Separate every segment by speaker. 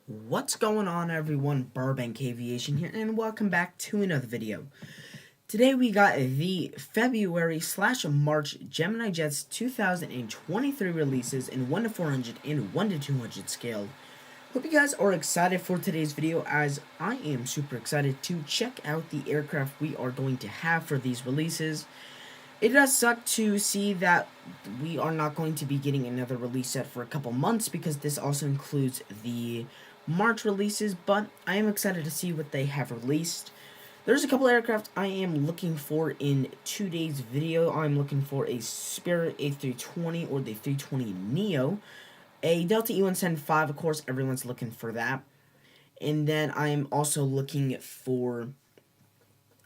Speaker 1: What's going on, everyone? Burbank Aviation here, and welcome back to another video. Today we got the February/March Gemini Jets 2023 releases in 1 to 400 and 1 to 200 scale. Hope you guys are excited for today's video, as I am super excited to check out the aircraft we are going to have for these releases. It does suck to see that we are not going to be getting another release set for a couple months, because this also includes the March releases, but I am excited to see what they have released. There's a couple aircraft I am looking for in today's video. I'm looking for a Spirit A320 or the 320neo, a Delta E175, of course, everyone's looking for that. And then I am also looking for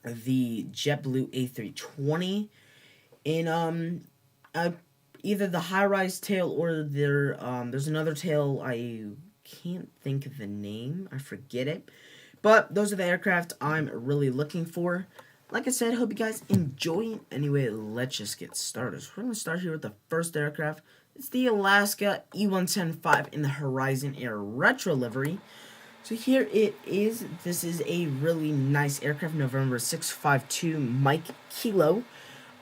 Speaker 1: the JetBlue A320 in either the high-rise tail or there's another tail. I can't think of the name, I forget it, but those are the aircraft I'm really looking for. Like I said, hope you guys enjoy. Anyway, let's just get started. So we're going to start here with the first aircraft. It's the Alaska E175 in the Horizon Air retro livery. So here it is. This is a really nice aircraft, November 652 Mike Kilo.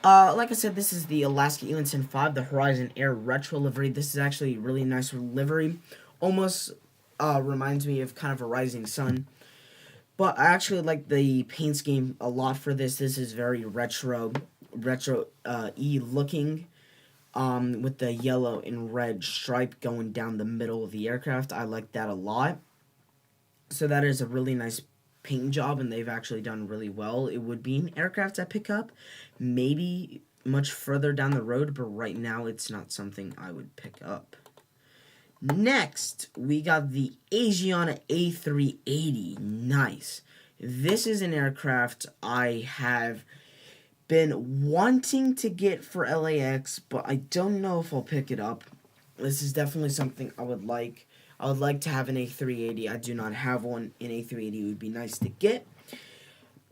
Speaker 1: Like I said, this is the Alaska E175, the Horizon Air retro livery. This is actually a really nice livery. Almost reminds me of kind of a Rising Sun. But I actually like the paint scheme a lot for this. This is very retro looking, with the yellow and red stripe going down the middle of the aircraft. I like that a lot. So that is a really nice paint job, and they've actually done really well. It would be an aircraft I pick up maybe much further down the road, but right now it's not something I would pick up. Next, we got the Asiana A380. Nice. This is an aircraft I have been wanting to get for LAX, but I don't know if I'll pick it up. This is definitely something I would like. I would like to have an A380. I do not have one. An A380 would be nice to get,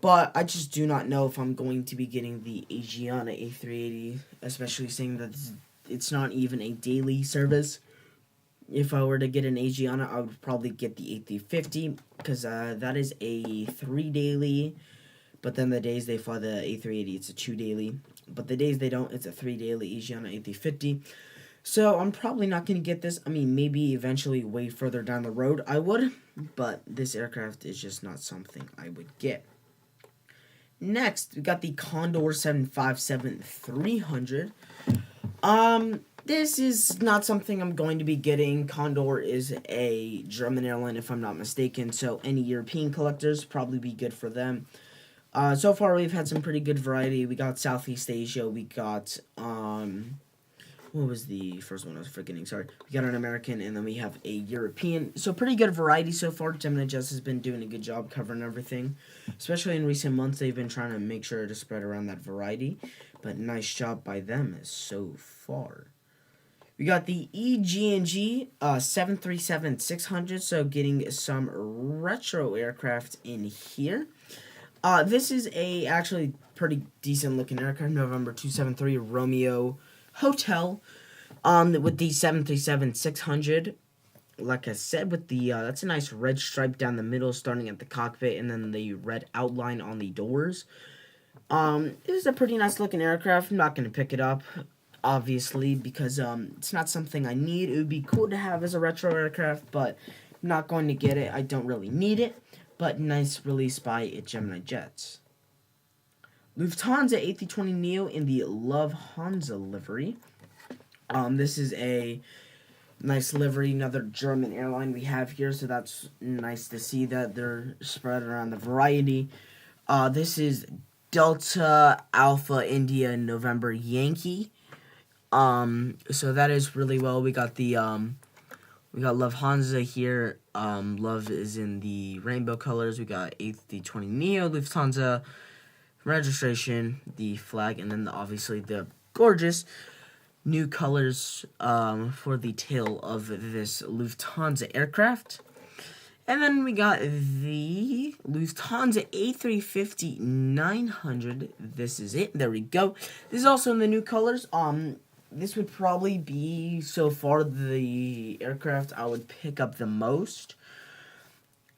Speaker 1: but I just do not know if I'm going to be getting the Asiana A380, especially seeing that it's not even a daily service. If I were to get an Asiana, I would probably get the A350, because that is a 3 daily, but then the days they fly the A380, it's a 2 daily, but the days they don't, it's a 3 daily Asiana A350. So I'm probably not going to get this. I mean, maybe eventually way further down the road I would, but this aircraft is just not something I would get. Next, we got the Condor 757-300. This is not something I'm going to be getting. Condor is a German airline, if I'm not mistaken, so any European collectors probably be good for them. So far, we've had some pretty good variety. We got Southeast Asia. We got, what was the first one I was forgetting? Sorry. We got an American, and then we have a European. So pretty good variety so far. Gemini Jets has been doing a good job covering everything. Especially in recent months, they've been trying to make sure to spread around that variety. But nice job by them so far. We got the EG&G 737-600, so getting some retro aircraft in here. This is a actually pretty decent looking aircraft, November 273 Romeo Hotel, with the 737-600. Like I said, with the that's a nice red stripe down the middle, starting at the cockpit, and then the red outline on the doors. This is a pretty nice looking aircraft. I'm not going to pick it up, obviously, because it's not something I need. It would be cool to have as a retro aircraft, but I'm not going to get it. I don't really need it, but nice release by Gemini Jets. Lufthansa A320neo in the Love Hansa livery. This is a nice livery, another German airline we have here, so that's nice to see that they're spread around the variety. This is Delta Alpha India November Yankee. So that is really well. We got the we got Love Hansa here. Love is in the rainbow colors. We got A320neo, Lufthansa registration, the flag, and then obviously the gorgeous new colors for the tail of this Lufthansa aircraft. And then we got the Lufthansa A350-900. This is it. There we go. This is also in the new colors. this would probably be, so far, the aircraft I would pick up the most.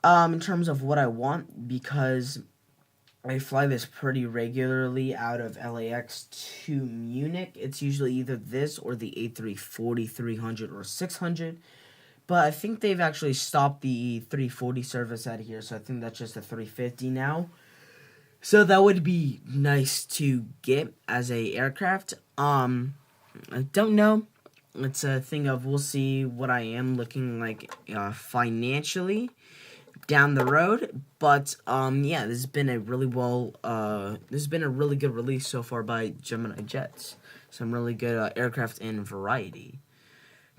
Speaker 1: In terms of what I want, because I fly this pretty regularly out of LAX to Munich. It's usually either this or the A340, 300, or 600. But I think they've actually stopped the 340 service out of here, so I think that's just a 350 now. So that would be nice to get as a aircraft. I don't know. It's a thing of we'll see what I am looking like financially down the road. But yeah, this has been a really good release so far by Gemini Jets. Some really good aircraft and variety.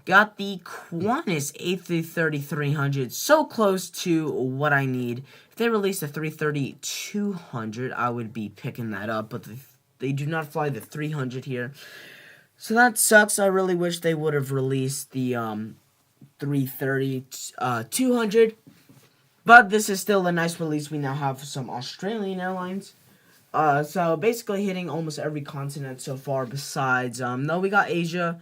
Speaker 1: Got the Qantas A330-300, so close to what I need. If they released a 330-200, I would be picking that up, but they do not fly the 300 here. So that sucks. I really wish they would have released the 330-200. But this is still a nice release. We now have some Australian airlines. So basically hitting almost every continent so far besides, no, we got Asia.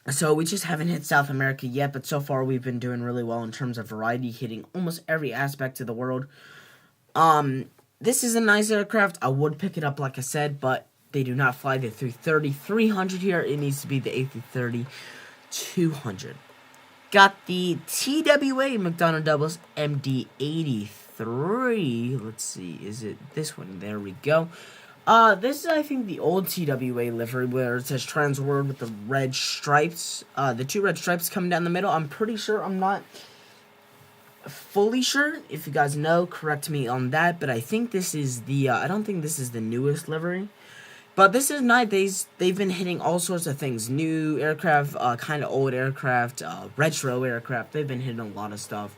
Speaker 1: So we just haven't hit South America yet, but so far we've been doing really well in terms of variety, hitting almost every aspect of the world. This is a nice aircraft. I would pick it up, like I said, but they do not fly the 330-300 here. It needs to be the A330-200. Got the TWA McDonnell Douglas MD-83. Let's see, is it this one? There we go. This is, I think, the old TWA livery where it says Transworld with the red stripes. The two red stripes coming down the middle. I'm pretty sure, I'm not fully sure. If you guys know, correct me on that. But I think this is the, I don't think this is the newest livery. But this is nice. They've been hitting all sorts of things. New aircraft, kind of old aircraft, retro aircraft. They've been hitting a lot of stuff.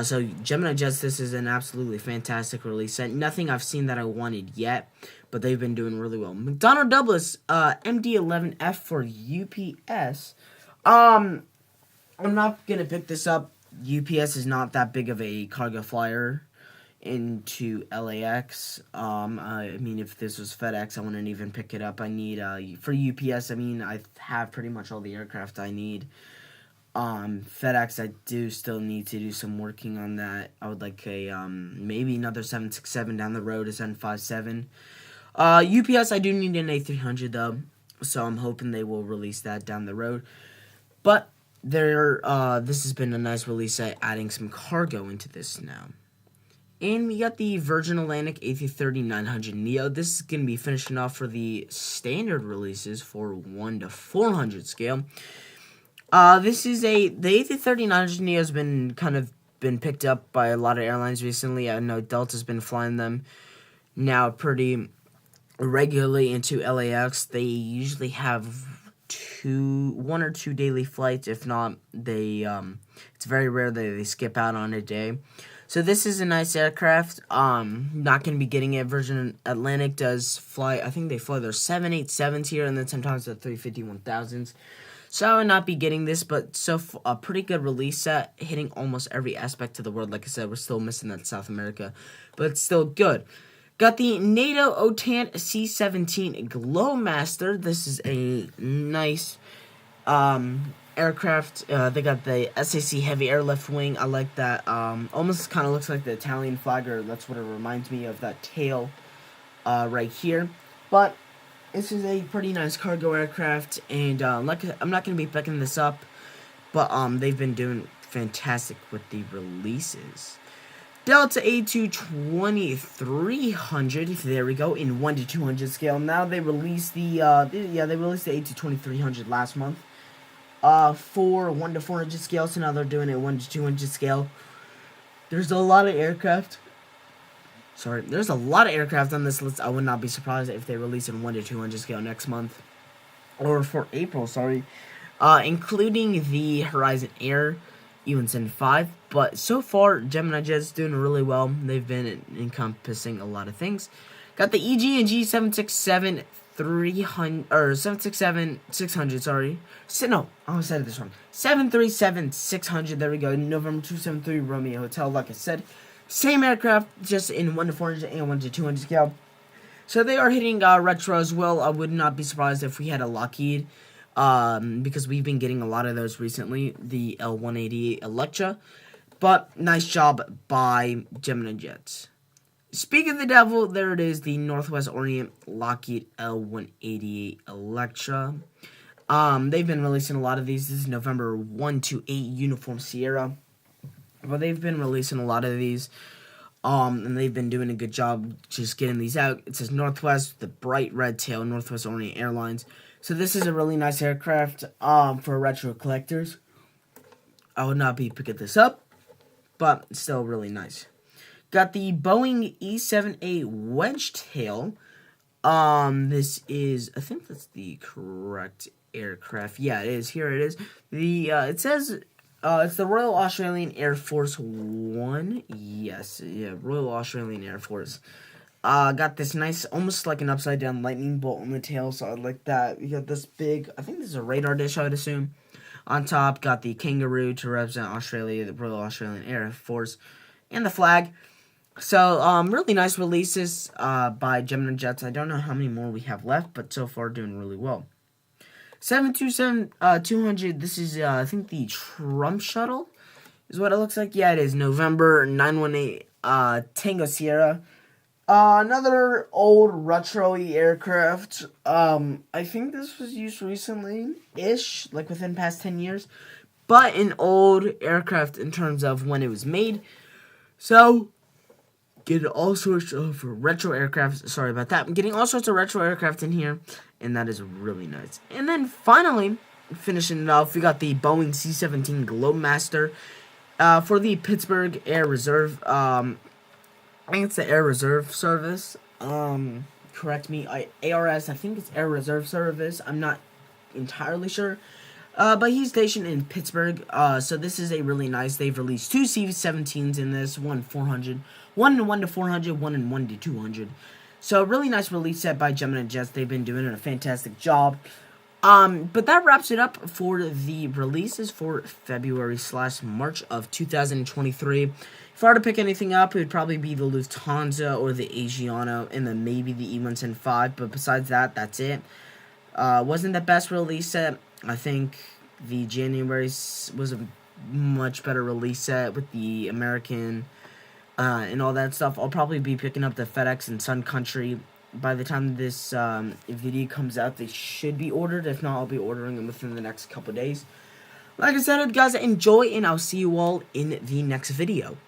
Speaker 1: So Gemini Jets, this is an absolutely fantastic release. Nothing I've seen that I wanted yet, but they've been doing really well. McDonnell Douglas, MD-11F for UPS. I'm not gonna pick this up. UPS is not that big of a cargo flyer into LAX. I mean, if this was FedEx, I wouldn't even pick it up. I need, for UPS, I mean, I have pretty much all the aircraft I need. FedEx, I do still need to do some working on that. I would like a, maybe another 767 down the road, a 757. UPS, I do need an A300, though, so I'm hoping they will release that down the road. But this has been a nice release, adding some cargo into this now. And we got the Virgin Atlantic A330-900 Neo. This is going to be finishing off for the standard releases for 1 to 400 scale. This is the A330-900 Neo has been picked up by a lot of airlines recently. I know Delta's been flying them now pretty regularly into LAX. They usually have 1 or 2 daily flights. If not, it's very rare that they skip out on a day. So this is a nice aircraft. Not going to be getting it. Virgin Atlantic does fly, I think they fly their 787s here, and then sometimes the 350-1000s. So I would not be getting this, but a pretty good release set, hitting almost every aspect of the world. Like I said, we're still missing that South America, but it's still good. Got the NATO OTAN C-17 Glowmaster. This is a nice aircraft. They got the SAC Heavy Airlift Wing. I like that. Almost kind of looks like the Italian flag, or that's what it reminds me of, that tail right here. But this is a pretty nice cargo aircraft, and I'm not going to be picking this up, but they've been doing fantastic with the releases. Delta A220-300, there we go, in 1 to 200 scale. Now they released the A220-300 last month for 1 to 400 scale, so now they're doing it 1 to 200 scale. There's a lot of aircraft. There's a lot of aircraft on this list. I would not be surprised if they release in 1 to 200 scale next month. Or for April, including the Horizon Air Evenson 5. But so far, Gemini Jets doing really well. They've been encompassing a lot of things. Got the EG&G 767 600, sorry. No, I said this wrong. 737-600, there we go. November 273 Romeo Hotel, like I said. Same aircraft, just in 1 to 400 and 1 to 200 scale. So they are hitting retro as well. I would not be surprised if we had a Lockheed, because we've been getting a lot of those recently. The L180 Electra. But nice job by Gemini Jets. Speaking of the devil, there it is, the Northwest Orient Lockheed L188 Electra. They've been releasing a lot of these. This is November 1 to 8 Uniform Sierra. But they've been releasing a lot of these. And they've been doing a good job just getting these out. It says Northwest, the bright red tail, Northwest Orient Airlines. So this is a really nice aircraft for retro collectors. I would not be picking this up, but still really nice. Got the Boeing E-7A wedge tail. This is, I think that's the correct aircraft. Yeah, it is. Here it is. It says it's the Royal Australian Air Force One. Yes, yeah, Royal Australian Air Force. Got this nice, almost like an upside down lightning bolt on the tail, so I like that. You got this big, I think this is a radar dish, I would assume. On top, got the kangaroo to represent Australia, the Royal Australian Air Force, and the flag. So, really nice releases by Gemini Jets. I don't know how many more we have left, but so far doing really well. 727-200, this is, I think, the Trump shuttle is what it looks like. Yeah, it is. November 918 Tango Sierra. Another old retro-y aircraft. I think this was used recently-ish, like within the past 10 years. But an old aircraft in terms of when it was made. So, getting all sorts of retro aircraft. Sorry about that. I'm getting all sorts of retro aircraft in here. And that is really nice. And then finally, finishing it off, we got the Boeing C-17 Globemaster for the Pittsburgh Air Reserve. I think it's the Air Reserve Service. Correct me. ARS, I think it's Air Reserve Service. I'm not entirely sure. But he's stationed in Pittsburgh. So this is a really nice. They've released 2 C-17s in this. One 400. One in 1 to 400. One in 1 to 200. So really nice release set by Gemini Jets. They've been doing a fantastic job. But that wraps it up for the releases for February/March of 2023. If I were to pick anything up, it would probably be the Lufthansa or the Asiana, and then maybe the E175. But besides that, that's it. Wasn't the best release set. I think the January was a much better release set with the American and all that stuff. I'll probably be picking up the FedEx and Sun Country. By the time this video comes out, they should be ordered. If not, I'll be ordering them within the next couple days. Like I said, guys, enjoy, and I'll see you all in the next video.